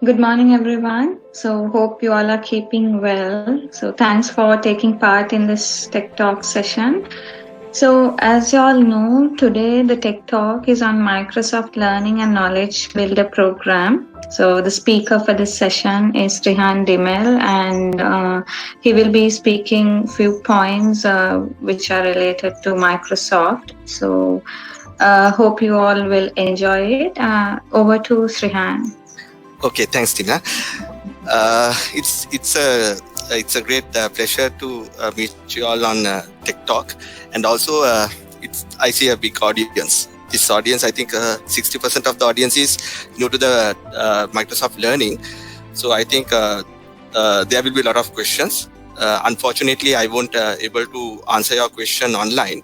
Good morning, everyone. So, hope you all are keeping well. So, thanks for taking part in this Tech Talk session. So, as you all know, today the Tech Talk is on Microsoft Learning and Knowledge Builder program. So, the speaker for this session is Srihan de Mel, and he will be speaking few points which are related to Microsoft. So, hope you all will enjoy it. Over to Srihan. Okay, thanks, Tina. It's a great pleasure to meet you all on Tech Talk, and also I see a big audience. This audience, I think, 60% of the audience is new to the Microsoft Learning. So I think there will be a lot of questions. Unfortunately, I won't able to answer your question online,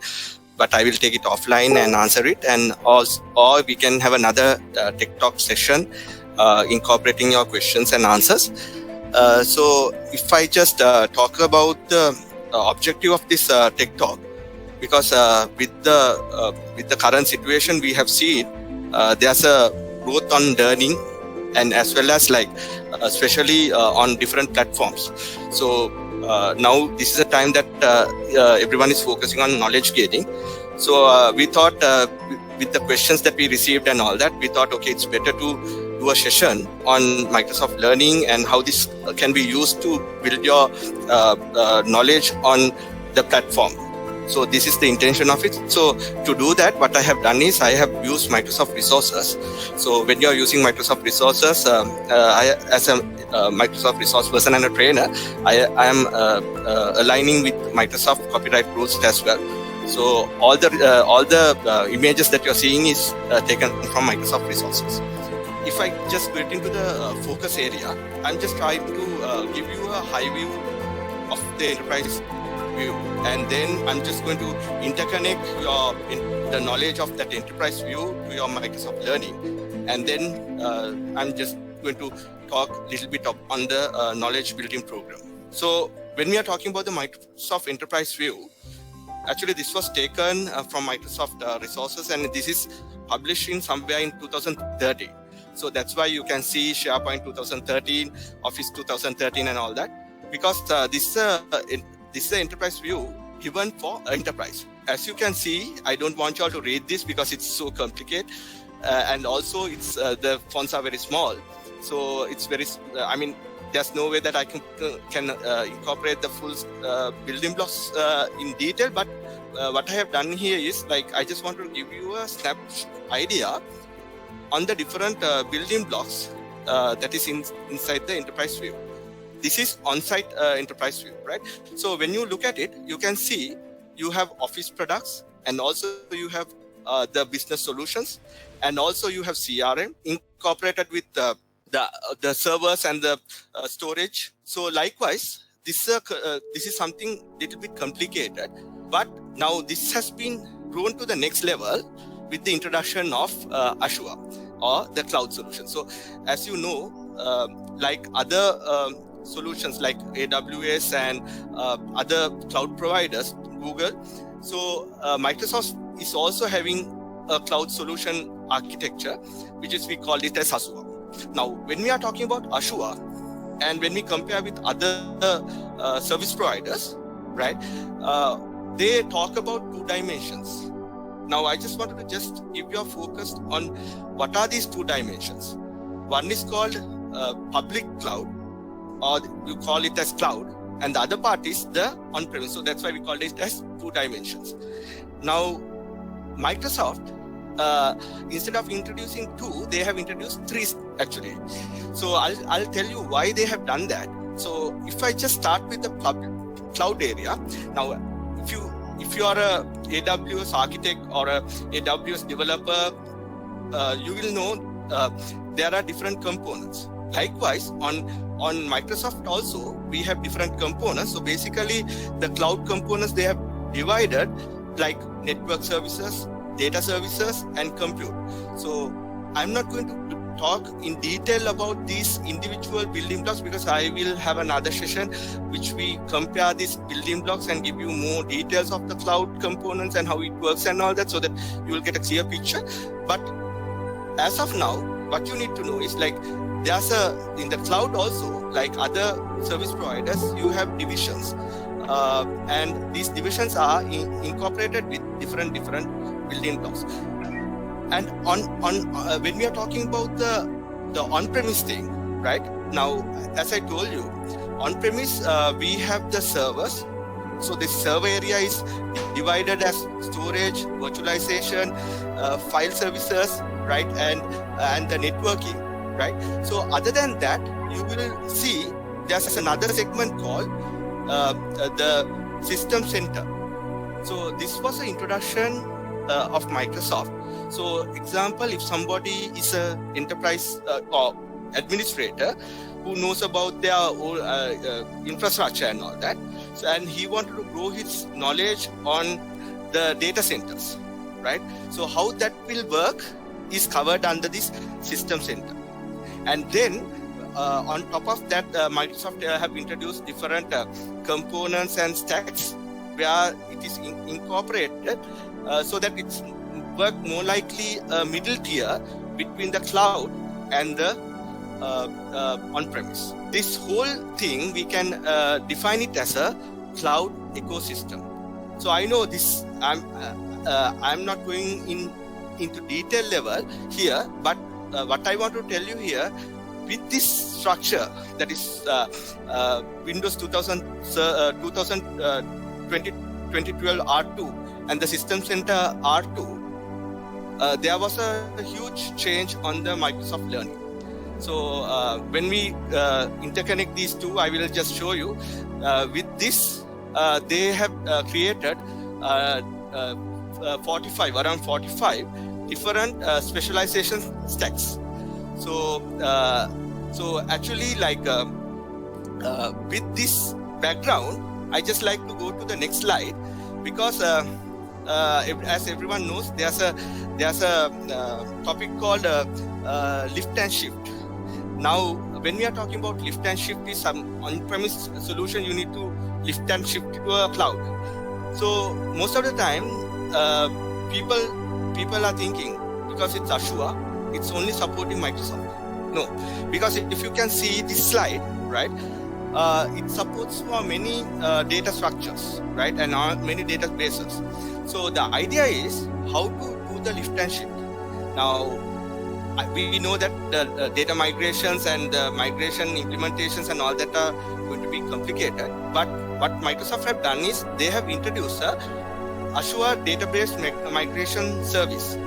but I will take it offline and answer it, and or we can have another Tech Talk session incorporating your questions and answers. So if I just talk about the objective of this Tech Talk, because with the current situation we have seen, there's a growth on learning, and as well as especially on different platforms. So now this is a time that everyone is focusing on knowledge gaining. So we thought with the questions that we received and all that, we thought, okay, it's better to do a session on Microsoft Learning and how this can be used to build your knowledge on the platform. So this is the intention of it. So to do that, what I have done is I have used Microsoft resources. So when you're using Microsoft resources, I, as a Microsoft resource person and a trainer, I am aligning with Microsoft copyright rules as well. So all the images that you're seeing is taken from Microsoft resources. If I just get into the focus area, I'm just trying to give you a high view of the enterprise view, and then I'm just going to interconnect the knowledge of that enterprise view to your Microsoft Learning, and then I'm just going to talk a little bit on the knowledge building program. So when we are talking about the Microsoft Enterprise View, actually this was taken from Microsoft resources, and this is published in somewhere in 2013. So that's why you can see SharePoint 2013, Office 2013 and all that, because this is the enterprise view given for enterprise. As you can see, I don't want you all to read this because it's so complicated, and also it's the fonts are very small. So it's very, there's no way that I can incorporate the full building blocks in detail, but what I have done here is I just want to give you a snap idea on the different building blocks that is inside the enterprise view. This is on-site enterprise view, right? So when you look at it, you can see you have Office products, and also you have the business solutions, and also you have CRM incorporated with the servers and the storage. So likewise, this is something little bit complicated, but now this has been grown to the next level with the introduction of Azure or the cloud solution. So as you know, like other solutions like AWS and other cloud providers, Google, so Microsoft is also having a cloud solution architecture, which is we call it as Azure. Now when we are talking about Azure, and when we compare with other service providers, right, they talk about two dimensions. Now I just wanted to just give you a focus on what are these two dimensions. One is called public cloud, or you call it as cloud, and the other part is the on-premise. So that's why we call it as two dimensions. Now Microsoft, instead of introducing two, they have introduced three actually. So I'll tell you why they have done that. So if I just start with the public cloud area, now if you are a AWS architect or a AWS developer, you will know there are different components. Likewise, on Microsoft also, we have different components. So basically, the cloud components, they have divided like network services, data services, and compute. So I'm not going to talk in detail about these individual building blocks, because I will have another session which we compare these building blocks and give you more details of the cloud components and how it works and all that, so that you will get a clear picture. But as of now, what you need to know is like there's a in the cloud also, like other service providers, you have divisions, and these divisions are incorporated with different building blocks. And on when we are talking about the on-premise thing, right now, as I told you, on-premise we have the servers. So this server area is divided as storage, virtualization, file services, right, and the networking, right. So other than that, you will see there's another segment called the system center. So this was an introduction of Microsoft. So example, if somebody is a enterprise or administrator who knows about their infrastructure and all that, so, and he wanted to grow his knowledge on the data centers, right? So how that will work is covered under this system center. And then on top of that, Microsoft have introduced different components and stacks where it is incorporated so that it's work more likely a middle tier between the cloud and the on-premise. This whole thing we can define it as a cloud ecosystem. So I know this. I'm not going into detail level here, but what I want to tell you here, with this structure, that is Windows 2012 R2 and the System Center R2, there was a huge change on the Microsoft Learning. So when we interconnect these two, I will just show you. With this, they have created around 45 different specialization stacks. So actually, like with this background, I just like to go to the next slide, because as everyone knows, there's a topic called lift and shift. Now, when we are talking about lift and shift, is some on-premise solution, you need to lift and shift to a cloud. So most of the time, people are thinking, because it's Azure, it's only supporting Microsoft. No, because if you can see this slide, right, it supports for many data structures, right, and many databases. So the idea is how to do the lift and shift. Now, we know that the data migrations and migration implementations and all that are going to be complicated. But what Microsoft have done is they have introduced a Azure database migration service.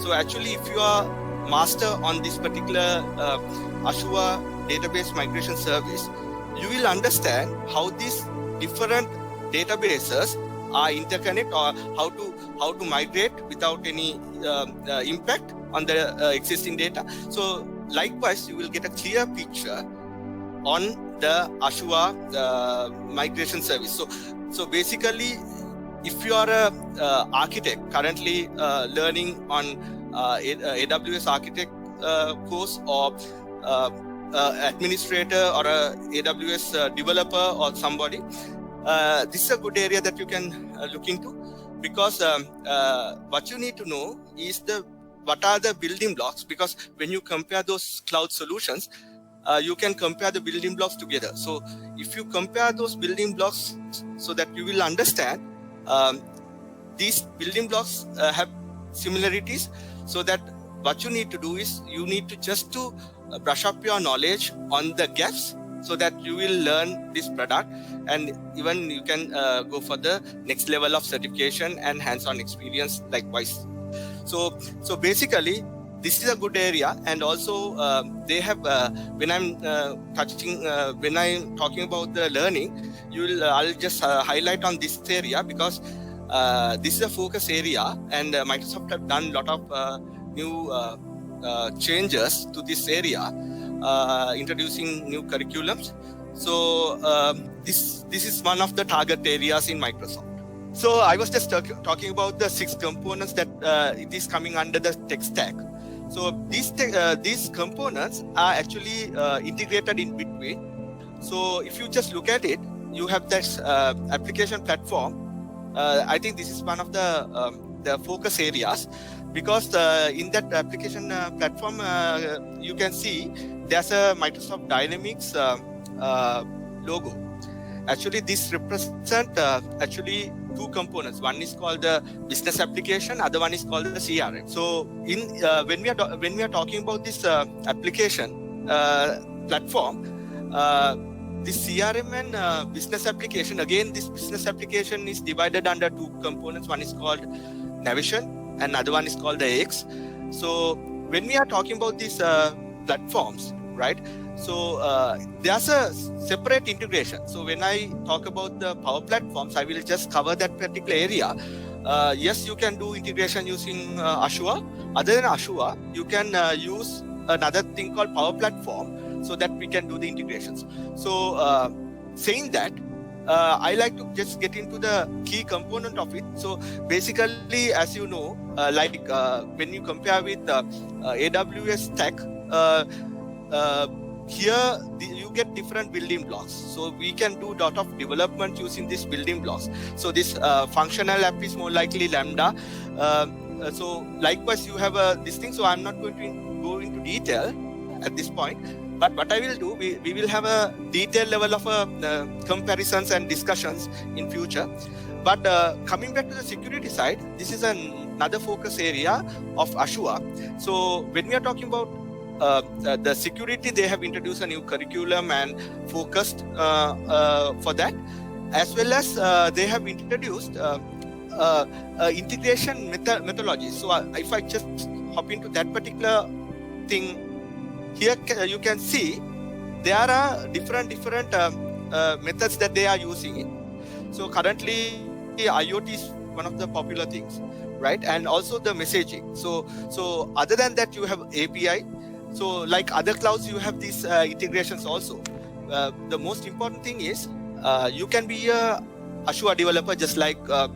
So actually, if you are master on this particular Azure database migration service, you will understand how these different databases are interconnect, or how to migrate without any impact on the existing data. So likewise, you will get a clear picture on the Azure migration service. So basically, if you are a architect currently learning on AWS architect course, or administrator, or a AWS developer, or somebody, this is a good area that you can look into, because what you need to know is what are the building blocks, because when you compare those cloud solutions, you can compare the building blocks together. So if you compare those building blocks, so that you will understand these building blocks have similarities, so that what you need to do is you need to just to brush up your knowledge on the gaps, so that you will learn this product, and even you can go for the next level of certification and hands-on experience likewise. So basically, this is a good area. And also they have when I'm talking about the learning, I'll just highlight on this area, because this is a focus area, and Microsoft have done a lot of new changes to this area, introducing new curriculums. So this is one of the target areas in Microsoft. So I was just talking about the 6 components that it is coming under the tech stack. So these components are actually integrated in between. So if you just look at it, you have that application platform. I think this is one of the the focus areas, because in that application platform, you can see there's a Microsoft Dynamics logo. Actually, this represent actually two components. One is called the business application, other one is called the CRM. So in when we are talking about this application platform, this CRM and business application, again this business application is divided under two components. One is called Navision and other one is called the AX. So when we are talking about these platforms, right, so there's a separate integration. So when I talk about the Power Platforms, I will just cover that particular area. Yes, you can do integration using Azure. Other than Azure, you can use another thing called Power Platform, so that we can do the integrations. So saying that, I like to just get into the key component of it. So basically, as you know, when you compare with AWS stack, here you get different building blocks. So we can do a lot of development using these building blocks. So this functional app is more likely Lambda. So likewise, you have this thing. So I'm not going to go into detail at this point. But what I will do, we will have a detailed level of comparisons and discussions in future. But coming back to the security side, this is another focus area of Azure. So when we are talking about the security, they have introduced a new curriculum and focused for that, as well as they have introduced integration methodology. So if I just hop into that particular thing, here you can see there are different methods that they are using it. So currently IoT is one of the popular things, right? And also the messaging. So other than that, you have API. So like other clouds, you have these integrations also. The most important thing is you can be a Azure developer, just like a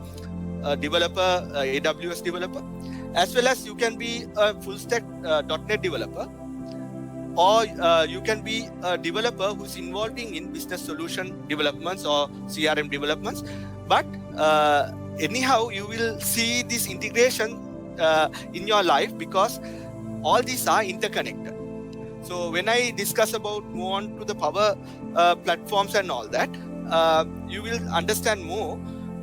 developer, AWS developer, as well as you can be a full stack .NET developer, or you can be a developer who's involving in business solution developments or CRM developments. But anyhow, you will see this integration in your life, because all these are interconnected. So when I discuss about move on to the Power Platforms and all that, you will understand more,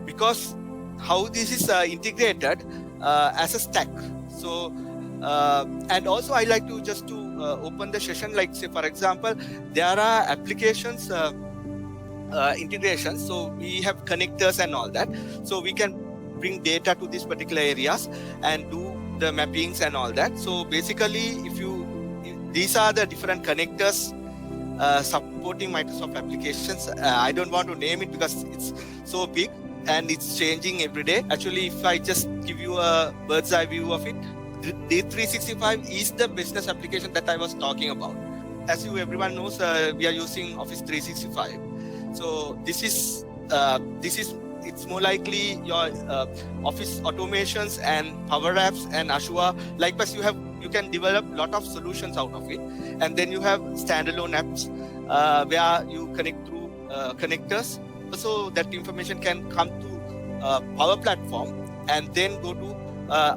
because how this is integrated as a stack. So and also I like to just to open the session, like say for example, there are applications integrations. So we have connectors and all that. So we can bring data to these particular areas and do the mappings and all that. So basically, these are the different connectors supporting Microsoft applications. I don't want to name it because it's so big and it's changing every day. Actually, if I just give you a bird's eye view of it, D365 is the business application that I was talking about. As everyone knows, we are using Office 365. So this is it's more likely your Office automations and Power Apps and Azure. Likewise, you can develop a lot of solutions out of it, and then you have standalone apps where you connect through connectors, so that information can come to Power Platform and then go to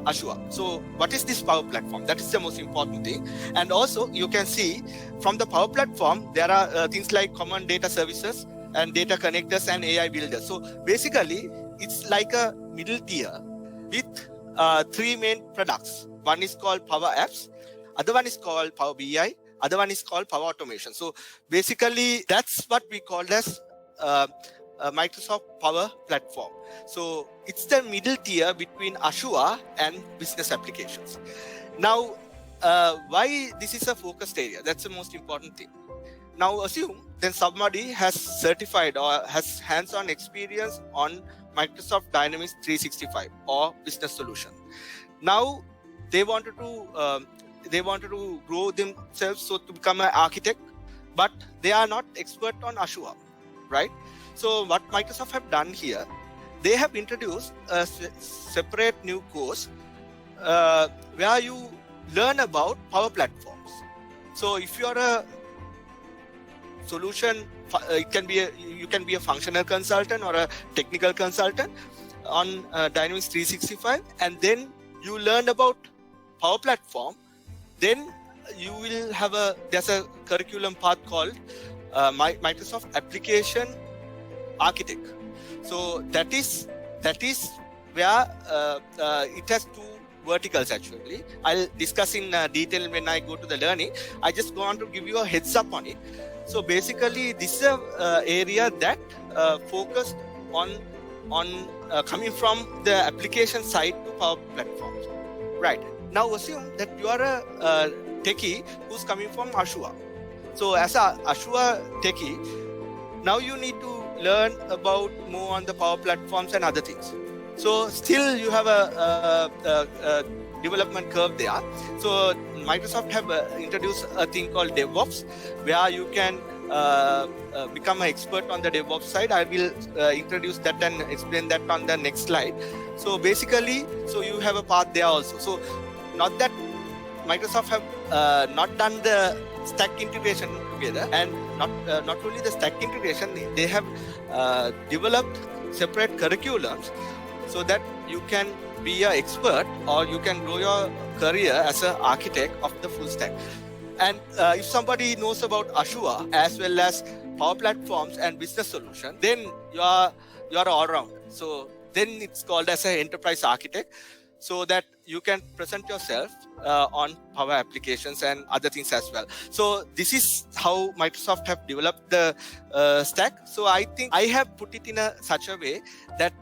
Azure. So what is this Power Platform? That is the most important thing. And also you can see from the Power Platform, there are things like common data services and data connectors and AI builders. So basically, it's like a middle tier with three main products. One is called Power Apps, other one is called Power BI, other one is called Power Automation. So basically, that's what we call as Microsoft Power Platform. So it's the middle tier between Azure and business applications. Now, why this is a focused area? That's the most important thing. Now assume then somebody has certified or has hands-on experience on Microsoft Dynamics 365 or business solution. Now they wanted to grow themselves, so to become an architect, but they are not expert on Azure, right? So what Microsoft have done here, they have introduced a separate new course where you learn about Power Platforms. So if you are a solution, you can be a functional consultant or a technical consultant, on Dynamics 365, and then you learn about Power Platform, then you will have there's a curriculum path called Microsoft Application Architect. So that is where it has two verticals actually. I'll discuss in detail when I go to the learning. I just want to give you a heads up on it. So basically, this is a area that focused on coming from the application side to Power Platforms. Right. Now assume that you are a techie who's coming from Azure. So as a Azure techie, now you need to learn about more on the Power Platforms and other things. So still you have a development curve there. So Microsoft have introduced a thing called DevOps, where you can become an expert on the DevOps side. I will introduce that and explain that on the next slide. So basically, so you have a path there also. So not that Microsoft have not done the stack integration together, and not only the stack integration, they have developed separate curriculums so that you can be an expert or you can grow your career as an architect of the full stack. And if somebody knows about Azure as well as Power Platforms and business solution, then you are all round. So then it's called as an enterprise architect, so that you can present yourself on Power Applications and other things as well. So this is how Microsoft have developed the stack. So I think I have put it in such a way that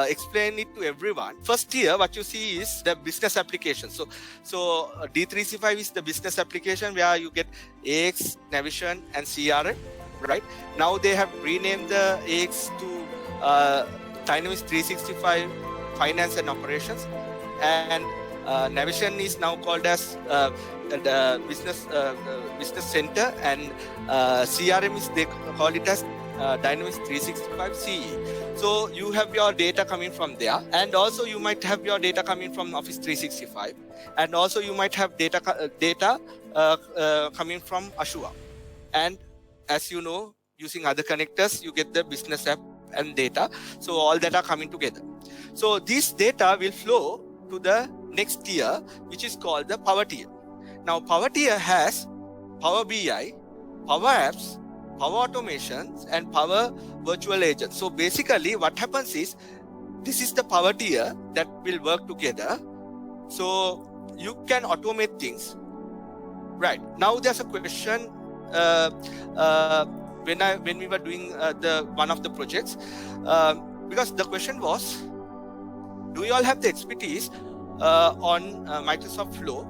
explain it to everyone. First here, what you see is the business application. So D365 is the business application where you get AX, Navision, and CRM. Right now they have renamed the AX to Dynamics 365 Finance and Operations, and Navision is now called as the business center, and CRM is, they call it as Dynamics 365 CE. So you have your data coming from there, and also you might have your data coming from Office 365, and also you might have data coming from Azure. And as you know, using other connectors, you get the business app and data. So all that are coming together. So this data will flow to the next tier, which is called the Power tier. Now Power tier has Power BI, Power Apps, Power Automations, and Power Virtual Agents. So basically what happens is, this is the Power tier that will work together. So you can automate things. Right. Now there's a question when we were doing the one of the projects, because the question was, do you all have the expertise on Microsoft Flow?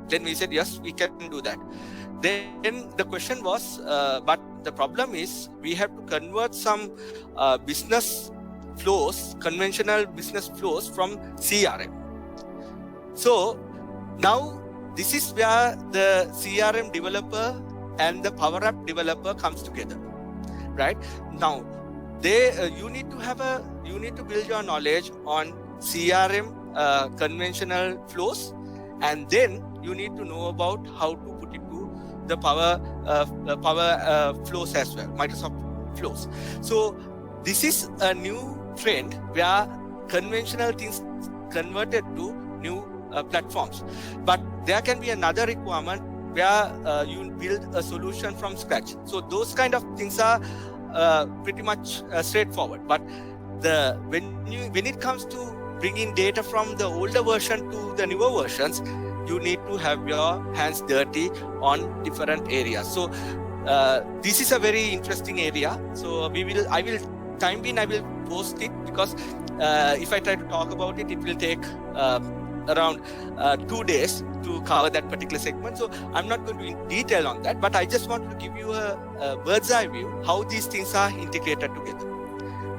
Then we said yes, we can do that. Then the question was, but the problem is we have to convert some business flows, conventional business flows from CRM. So now this is where the CRM developer and the Power App developer comes together. Right now, you need to build your knowledge on CRM conventional flows, and then you need to know about how to put it to the Power flows as well, Microsoft flows. So this is a new trend where conventional things converted to new platforms. But there can be another requirement where you build a solution from scratch. So those kind of things are pretty much straightforward. But when it comes to bringing data from the older version to the newer versions, you need to have your hands dirty on different areas. So this is a very interesting area. So I will post it, because if I try to talk about it, it will take around 2 days to cover that particular segment. So I'm not going to in detail on that, but I just wanted to give you a bird's eye view how these things are integrated together.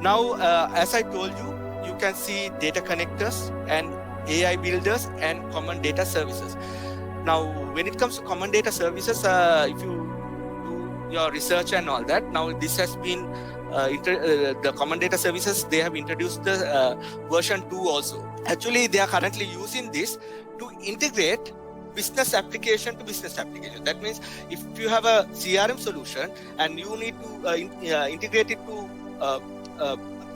Now, as I told you, you can see data connectors and AI builders and common data services. Now, when it comes to common data services, if you do your research and all that, now this has been the common data services, they have introduced the version 2 also. Actually, they are currently using this to integrate business application to business application. That means if you have a CRM solution and you need to integrate it to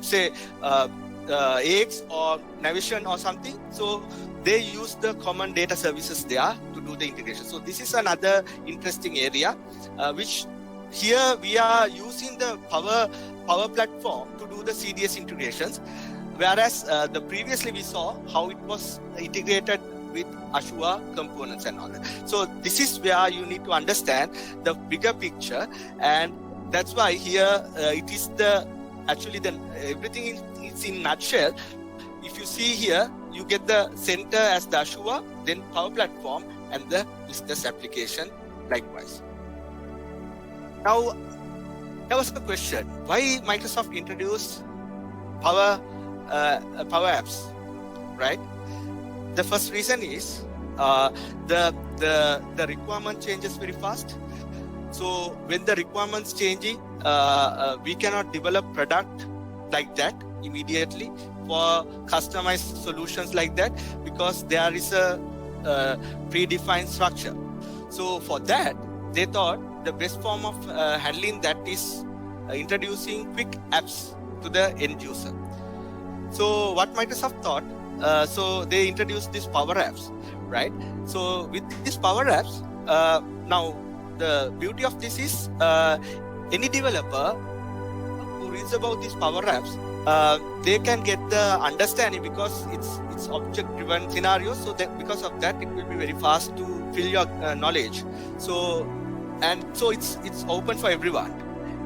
say AX or Navision or something. So they use the common data services there to do the integration. So this is another interesting area, which here we are using the Power Platform to do the CDS integrations, whereas the previously we saw how it was integrated with Azure components and all that. So this is where you need to understand the bigger picture, and that's why here it is the actually the everything is in nutshell. If you see here, you get the center as the Azure, then Power Platform, and the business application likewise. Now, there was a question: why Microsoft introduced Power Apps, right? The first reason is the requirement changes very fast. So when the requirements changing, we cannot develop product like that immediately for customized solutions like that, because there is a predefined structure. So for that, they thought the best form of handling that is introducing quick apps to the end user. So what Microsoft thought, so they introduced these Power Apps, right? So with these Power Apps, now the beauty of this is any developer who reads about these Power Apps, they can get the understanding, because it's object-driven scenario. So that because of that, it will be very fast to fill your knowledge. So it's open for everyone.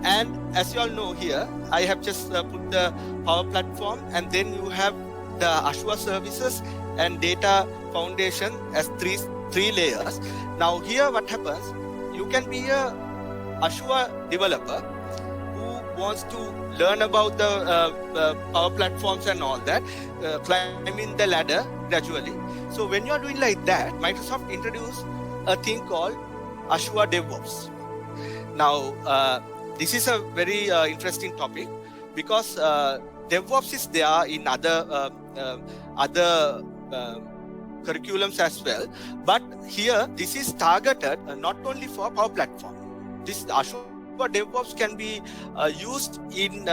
And as you all know here, I have just put the Power Platform, and then you have the Azure services and data foundation as three layers. Now here what happens, you can be a Azure developer who wants to learn about the Power Platforms and all that, climbing the ladder gradually. So when you're doing like that, Microsoft introduced a thing called Azure DevOps. Now, this is a very interesting topic, because DevOps is there in other curriculums as well, but here this is targeted not only for Power Platform. This Azure DevOps can be used in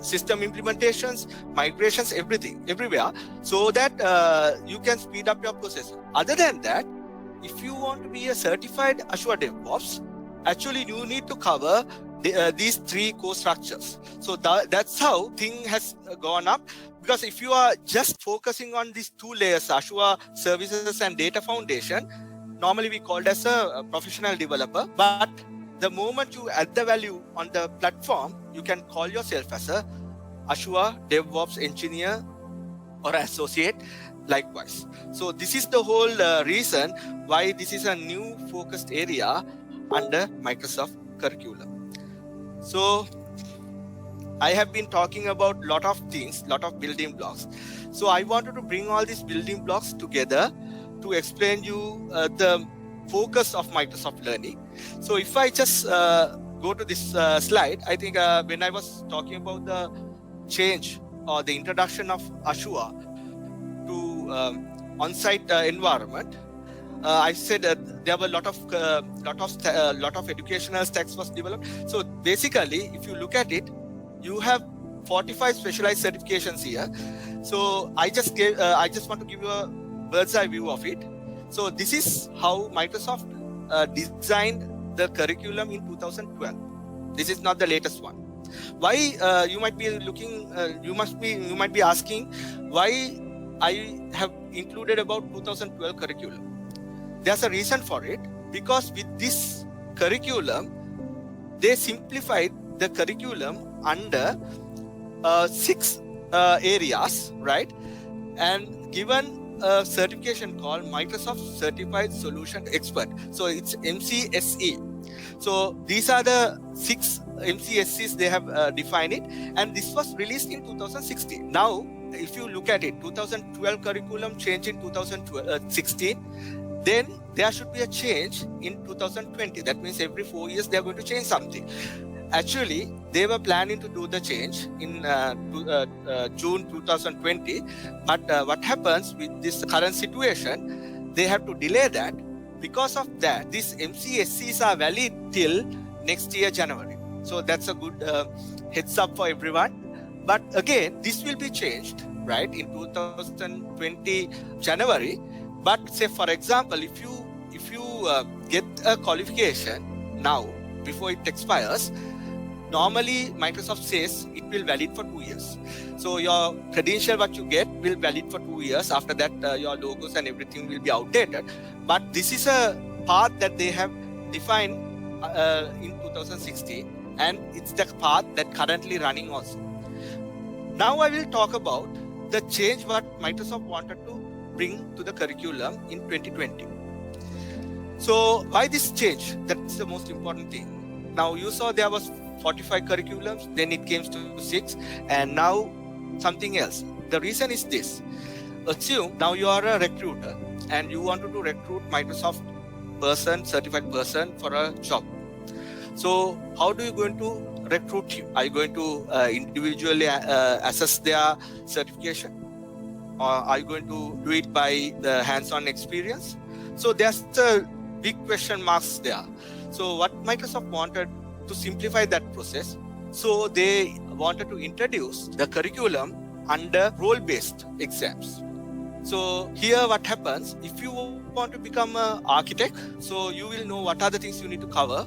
system implementations, migrations, everything, everywhere, so that you can speed up your process. Other than that, if you want to be a certified Azure DevOps, actually you need to cover these three core structures. So that's how thing has gone up, because if you are just focusing on these two layers, Azure services and data foundation, normally we called as a professional developer, but the moment you add the value on the platform, you can call yourself as a Azure DevOps engineer or associate likewise. So this is the whole reason why this is a new focused area under Microsoft curriculum. So I have been talking about lot of things, lot of building blocks. So I wanted to bring all these building blocks together to explain you the focus of Microsoft Learning. So if I just go to this slide, I think when I was talking about the change or the introduction of Azure to on-site environment, I said there were a lot of educational stacks was developed. So basically, if you look at it, you have 45 specialized certifications here. So I just want to give you a bird's eye view of it. So this is how Microsoft designed the curriculum in 2012. This is not the latest one. Why you might be looking? You might be asking why I have included about 2012 curriculum. There's a reason for it, because with this curriculum, they simplified the curriculum under 6 areas, right? And given a certification called Microsoft Certified Solution Expert. So it's MCSE. So these are the 6 MCSEs they have defined it, and this was released in 2016. Now, if you look at it, 2012 curriculum changed in 2016. Then there should be a change in 2020. That means every 4 years they are going to change something. Actually, they were planning to do the change in June 2020. But what happens with this current situation, they have to delay that. Because of that, these MCSCs are valid till next year, January. So that's a good heads up for everyone. But again, this will be changed, right, in 2020 January. But say, for example, if you get a qualification now before it expires, normally Microsoft says it will valid for 2 years. So your credential what you get will valid for 2 years. After that, your logos and everything will be outdated. But this is a path that they have defined in 2016, and it's the path that currently running also. Now I will talk about the change what Microsoft wanted to bring to the curriculum in 2020. So why this change? That's the most important thing. Now you saw there was 45 curriculums, then it came to 6, and now something else. The reason is this. Assume now you are a recruiter and you wanted to recruit Microsoft person, certified person for a job. So how do you going to recruit you? Are you going to individually assess their certification? Or are you going to do it by the hands-on experience? So there's a big question marks there. So what Microsoft wanted to simplify that process, so they wanted to introduce the curriculum under role-based exams. So here what happens, if you want to become an architect, so you will know what are the things you need to cover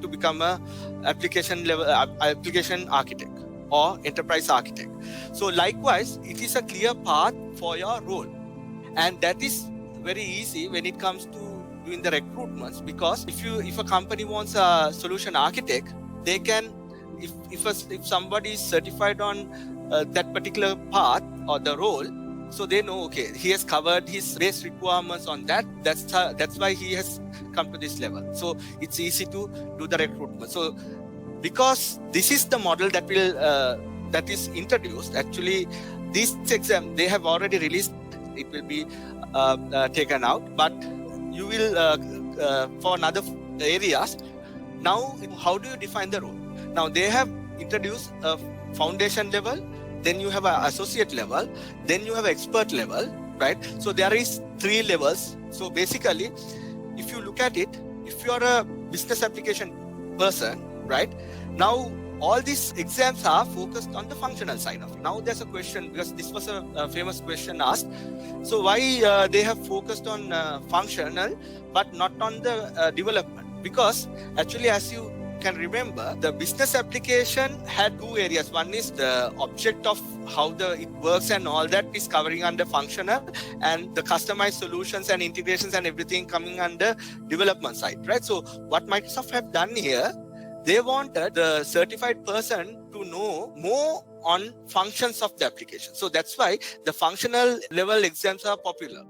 to become a application architect or enterprise architect. So likewise, it is a clear path for your role, and that is very easy when it comes to doing the recruitments, because if a company wants a solution architect, they can, if somebody is certified on that particular path or the role, so they know, okay, he has covered his base requirements on that. That's why he has come to this level. So it's easy to do the recruitment. So because this is the model that will that is introduced, actually this exam they have already released. It will be taken out, but you will for another areas. Now, how do you define the role? Now they have introduced a foundation level, then you have an associate level, then you have an expert level, right? So there is 3 levels. So basically, if you look at it, if you are a business application person, right? Now all these exams are focused on the functional side of it. Now there's a question, because this was a famous question asked. So why they have focused on functional but not on the development? Because actually, as you can remember, the business application had 2 areas. One is the object of how it works and all that is covering under functional, and the customized solutions and integrations and everything coming under development side, right? So what Microsoft have done here, they wanted the certified person to know more on functions of the application. So that's why the functional level exams are popular.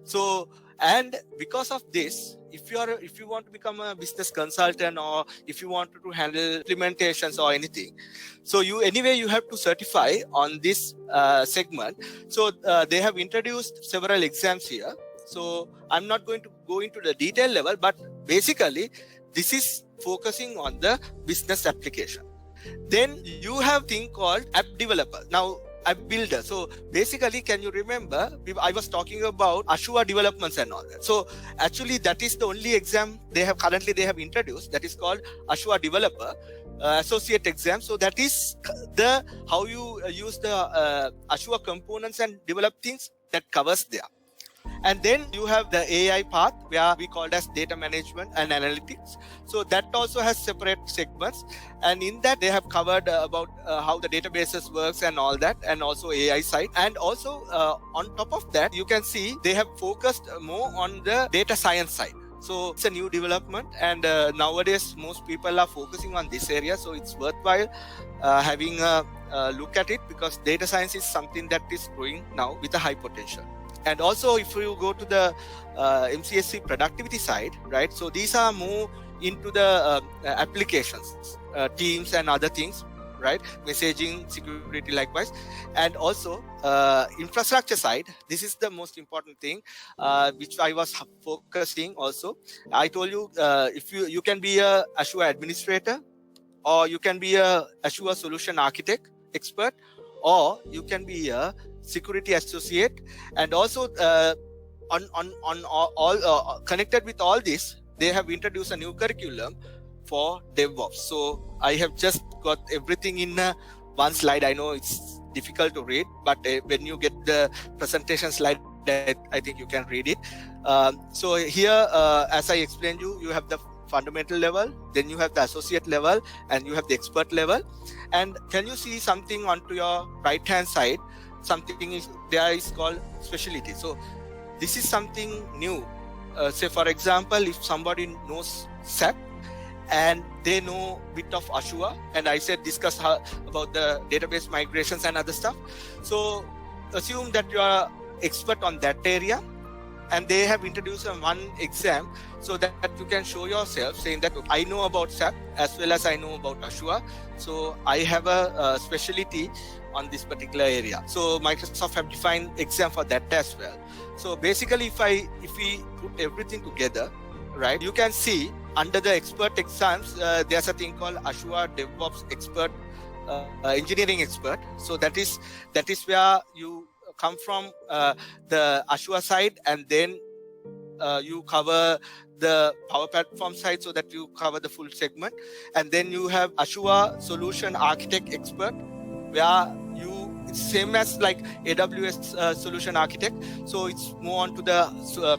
So, and because of this, if you want to become a business consultant, or if you want to handle implementations or anything, so you have to certify on this segment. So they have introduced several exams here. So I'm not going to go into the detail level, but basically this is focusing on the business application. Then you have thing called app developer. Now app builder. So basically, can you remember I was talking about Azure developments and all that? So actually that is the only exam they have introduced, that is called Azure developer associate exam. So that is the how you use the Azure components and develop things, that covers there. And then you have the AI path, where we call it as data management and analytics. So that also has separate segments, and in that they have covered about how the databases works and all that, and also AI side. And also on top of that, you can see they have focused more on the data science side. So it's a new development, and nowadays most people are focusing on this area. So it's worthwhile having a look at it, because data science is something that is growing now with a high potential. And also, if you go to the MCSC productivity side, right? So these are more into the applications, teams and other things, right? Messaging, security, likewise. And also infrastructure side. This is the most important thing, which I was focusing also. I told you, if you can be a Azure administrator, or you can be a Azure solution architect expert, or you can be a security associate. And also on all connected with all this, they have introduced a new curriculum for DevOps. So I have just got everything in one slide. I know it's difficult to read, but when you get the presentation slide, I think you can read it. So here, as I explained you have the fundamental level, then you have the associate level, and you have the expert level. And can you see something onto your right hand side? Something is there is called specialty. So this is something new. Say for example, if somebody knows SAP and they know bit of Azure, and I said discuss about the database migrations and other stuff. So assume that you are expert on that area, and they have introduced one exam so that you can show yourself saying that I know about SAP as well as I know about Azure, so I have a specialty on this particular area. So Microsoft have defined exam for that as well. So basically, if we put everything together, right, you can see under the expert exams, there's a thing called Azure DevOps expert, engineering expert. So that is where you come from the Azure side, and then you cover the Power Platform side, so that you cover the full segment. And then you have Azure Solution Architect expert, where it's same as like AWS Solution Architect. So it's more on to the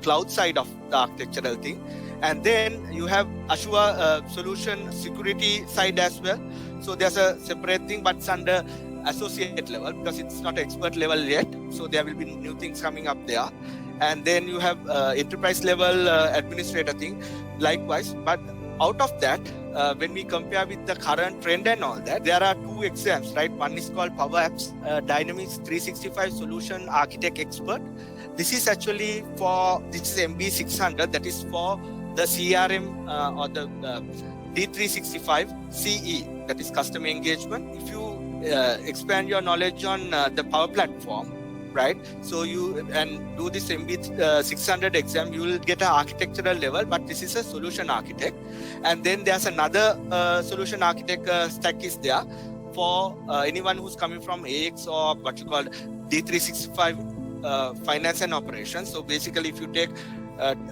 cloud side of the architectural thing. And then you have Azure Solution Security side as well. So there's a separate thing, but it's under associate level because it's not expert level yet. So there will be new things coming up there. And then you have enterprise level administrator thing likewise. But out of that, when we compare with the current trend and all that, there are two exams, right? One is called Power Apps Dynamics 365 Solution Architect Expert. This is actually this is MB600, that is for the CRM or the D365 CE, that is customer engagement. If you expand your knowledge on the Power Platform, right? So you and do this MB600 exam, you will get an architectural level, but this is a solution architect. And then there's another solution architect stack is there for anyone who's coming from AX or what you call D365 finance and operations. So basically, if you take when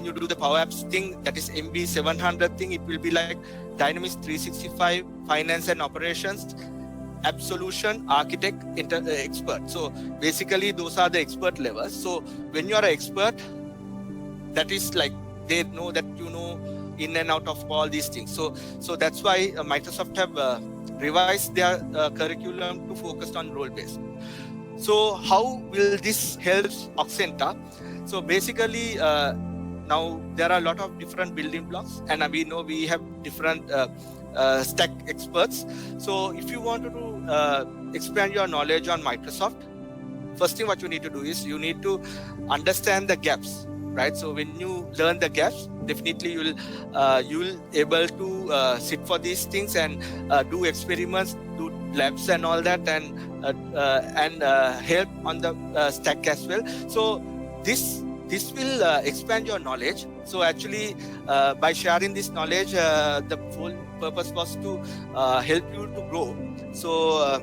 you do the Power Apps thing, that is MB700 thing, it will be like Dynamics 365 finance and operations app solution architect expert. So basically those are the expert levels. So when you are an expert, that is like they know that you know in and out of all these things. So that's why Microsoft have revised their curriculum to focus on role based. So how will this help Oxenta? So basically now there are a lot of different building blocks, and we know we have different stack experts. So if you want to expand your knowledge on Microsoft, first thing what you need to do is you need to understand the gaps, right? So when you learn the gaps, definitely you will able to sit for these things and do experiments, do labs and all that, and help on the stack as well. So this will expand your knowledge. So actually by sharing this knowledge, the whole purpose was to help you to grow. So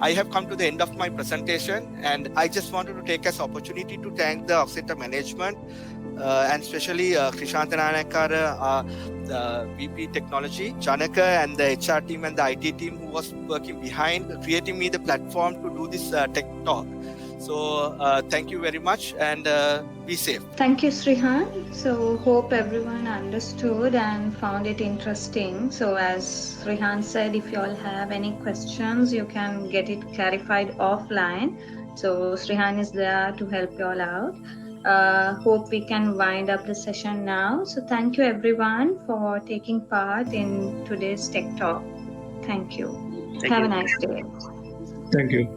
I have come to the end of my presentation, and I just wanted to take this opportunity to thank the Oxenta management and especially Srihan de Mel, the VP Technology, Janaka, and the HR team and the IT team who was working behind creating me the platform to do this tech talk. So thank you very much, and be safe. Thank you, Srihan. So hope everyone understood and found it interesting. So as Srihan said, if you all have any questions, you can get it clarified offline. So Srihan is there to help you all out. Hope we can wind up the session now. So thank you everyone for taking part in today's Tech Talk. Thank you. Have a nice day. Thank you.